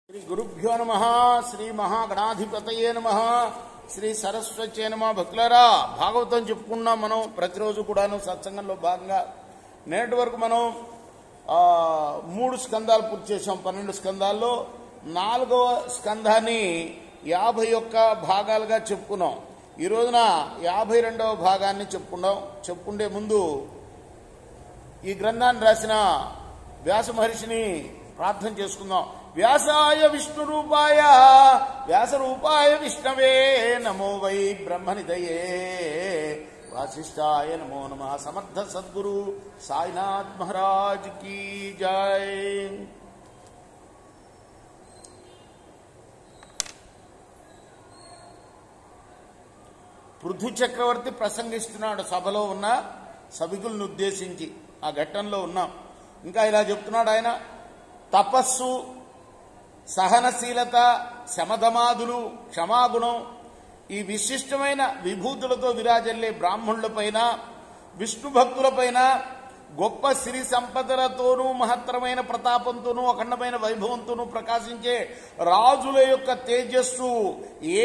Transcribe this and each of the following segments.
శ్రీ గురుభ్యో నమః. శ్రీ మహాగణాధిపతయే నమః. శ్రీ సరస్వత్యే నమః. భక్తులారా, భాగవతం చెప్పుకున్నాం మనం ప్రతిరోజు కూడాను సత్సంగంలో భాగంగా. నేటి వరకు మనం 3 స్కందాలు పూర్తి చేసాం. 12 స్కందాల్లో 4వ స్కందాన్ని 51 భాగాలుగా చెప్పుకున్నాం. ఈ రోజున 52వ భాగాన్ని చెప్పుకుండే ముందు ఈ గ్రంథాన్ని రాసిన వ్యాస మహర్షిని ప్రార్థన చేసుకుందాం. వ్యాసాయ విష్ణు రూపాయ వ్యాస రూపాయ విష్ణవే నమో వై బ్రహ్మనిధయే వాసిష్ఠాయ నమో నమః. సమర్థ సద్గురు సాయినాథ్ మహారాజ్ కీ జై. పృథు చక్రవర్తి ప్రసంగిస్తున్నాడు సభలో ఉన్న సభికులను ఉద్దేశించి. ఆ ఘట్టంలో ఉన్నాం. ఇంకా ఇలా చెప్తున్నాడు ఆయన, తపస్సు, సహనశీలత, శమధమాదులు, క్షమాగుణం, ఈ విశిష్టమైన విభూతులతో విరాజల్లే బ్రాహ్మణులపైన, విష్ణు భక్తులపైన, గొప్ప సిరి సంపదలతోనూ మహత్తరమైన ప్రతాపంతోనూ అఖండమైన వైభవంతోనూ ప్రకాశించే రాజుల యొక్క తేజస్సు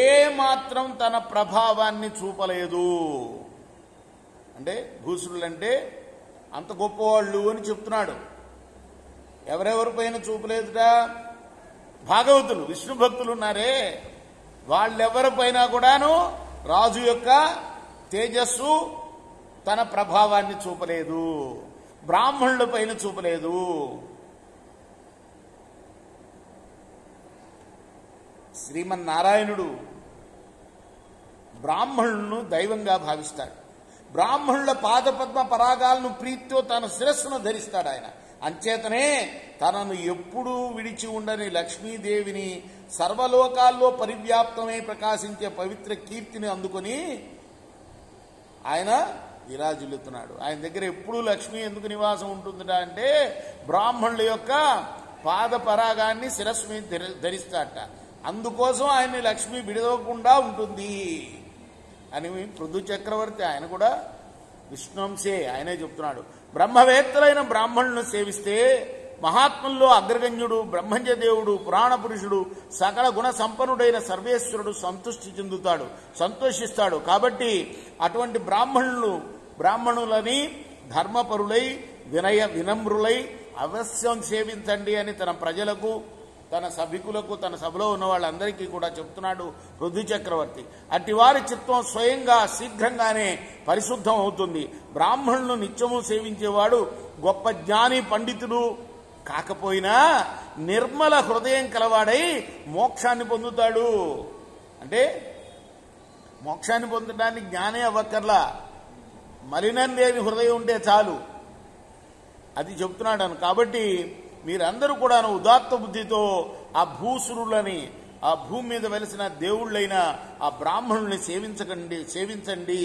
ఏమాత్రం తన ప్రభావాన్ని చూపలేదు. అంటే భూసురులంటే అంత గొప్పవాళ్ళు అని చెప్తున్నాడు. ఎవరెవరిపైన చూపలేదుట? భాగవతులు, విష్ణు భక్తులు ఉన్నారే, వాళ్ళెవరిపైనా కూడాను రాజు యొక్క తేజస్సు తన ప్రభావాన్ని చూపలేదు. బ్రాహ్మణుల పైన చూపలేదు. శ్రీమన్నారాయణుడు బ్రాహ్మణులను దైవంగా భావిస్తాడు. బ్రాహ్మణుల పాదపద్మ పరాగాలను ప్రీతితో తన శిరస్సును ధరిస్తాడు ఆయన. అంచేతనే తనను ఎప్పుడూ విడిచి ఉండని లక్ష్మీదేవిని సర్వలోకాల్లో పరివ్యాప్తమై ప్రకాశించే పవిత్ర కీర్తిని అందుకొని ఆయన విరాజిల్లుతున్నాడు. ఆయన దగ్గర ఎప్పుడూ లక్ష్మి ఎందుకు నివాసం ఉంటుందిట అంటే, బ్రాహ్మణుల యొక్క పాద పరాగాన్ని శిరస్సు మీద ధరిస్తాడట. అందుకోసం ఆయన్ని లక్ష్మి విడవకుండా ఉంటుంది అని పృథు చక్రవర్తి ఆయన కూడా విష్ణుంశే ఆయనే చెప్తున్నాడు. బ్రహ్మవేత్తలైన బ్రాహ్మణులను సేవిస్తే మహాత్ముల్లో అగ్రగణ్యుడు బ్రహ్మజ్యదేవుడు, పురాణ పురుషుడు, సకల గుణ సంపన్నుడైన సర్వేశ్వరుడు సంతోషిస్తాడు. కాబట్టి అటువంటి బ్రాహ్మణులని ధర్మపరులై వినమ్రులై అవశ్యం సేవించండి అని తన ప్రజలకు, తన సభికులకు, తన సభలో ఉన్న వాళ్ళందరికీ కూడా చెప్తున్నాడు పృథు చక్రవర్తి. అటివారి చిత్తం స్వయంగా శీఘ్రంగానే పరిశుద్ధం అవుతుంది. బ్రాహ్మణులను నిత్యము సేవించేవాడు గొప్ప జ్ఞాని పండితుడు కాకపోయినా నిర్మల హృదయం కలవాడై మోక్షాన్ని పొందుతాడు. అంటే మోక్షాన్ని పొందడానికి జ్ఞానే అవ్వక్కర్లా, మలినం లేని హృదయం ఉంటే చాలు. అది చెప్తున్నాడు. కాబట్టి మీరందరూ కూడా ఉదాత్త బుద్ధితో ఆ భూసురులని, ఆ భూమి మీద వెలిసిన దేవుళ్ళైన ఆ బ్రాహ్మణుల్ని సేవించండి.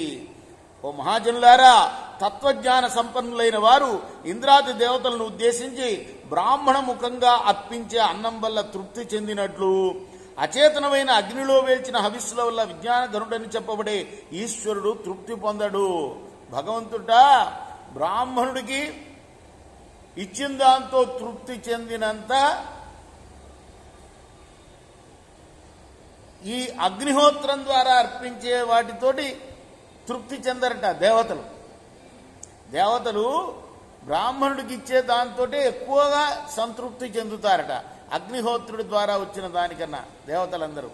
ఓ మహాజనులారా, తత్వజ్ఞాన సంపన్నులైన వారు ఇంద్రాది దేవతలను ఉద్దేశించి బ్రాహ్మణ ముఖంగా అర్పించే అన్నం వల్ల తృప్తి చెందినట్లు, అచేతనమైన అగ్నిలో వేల్చిన హవిస్సుల వల్ల విజ్ఞానధనుడని చెప్పబడే ఈశ్వరుడు తృప్తి పొందడు. భగవంతుట బ్రాహ్మణుడికి ఇచ్చిన దాంతో తృప్తి చెందినంత ఈ అగ్నిహోత్రం ద్వారా అర్పించే వాటితోటి తృప్తి చెందరట దేవతలు బ్రాహ్మణుడికి ఇచ్చే దాంతో ఎక్కువగా సంతృప్తి చెందుతారట, అగ్నిహోత్రుడి ద్వారా వచ్చిన దానికన్నా దేవతలందరూ.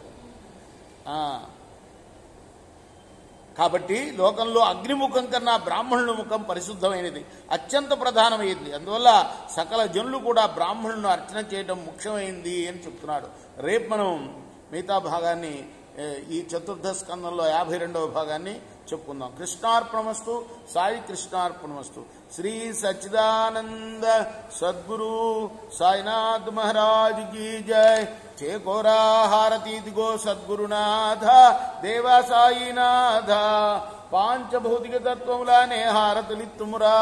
కాబట్టి లోకంలో అగ్నిముఖం కన్నా బ్రాహ్మణుల ముఖం పరిశుద్ధమైనది, అత్యంత ప్రధానమైంది. అందువల్ల సకల జనులు కూడా బ్రాహ్మణులను అర్చన చేయడం ముఖ్యమైంది అని చెప్తున్నాడు. రేపు మనం మిగతా భాగాన్ని, ఈ చతుర్థ స్కందంలో 52వ భాగాన్ని చెప్పుకుందాం. కృష్ణార్పణమస్తు. సాయి కృష్ణార్పణమస్తు. శ్రీ సచ్చిదానంద సద్గురు సాయినాథ్ మహారాజ్ కీ జై. చేకోరా హారతి దిగో సద్గురునాథ దేవా సాయినాథ. పాంచభౌతిక తత్వములానే హారతులిత్తుమురా.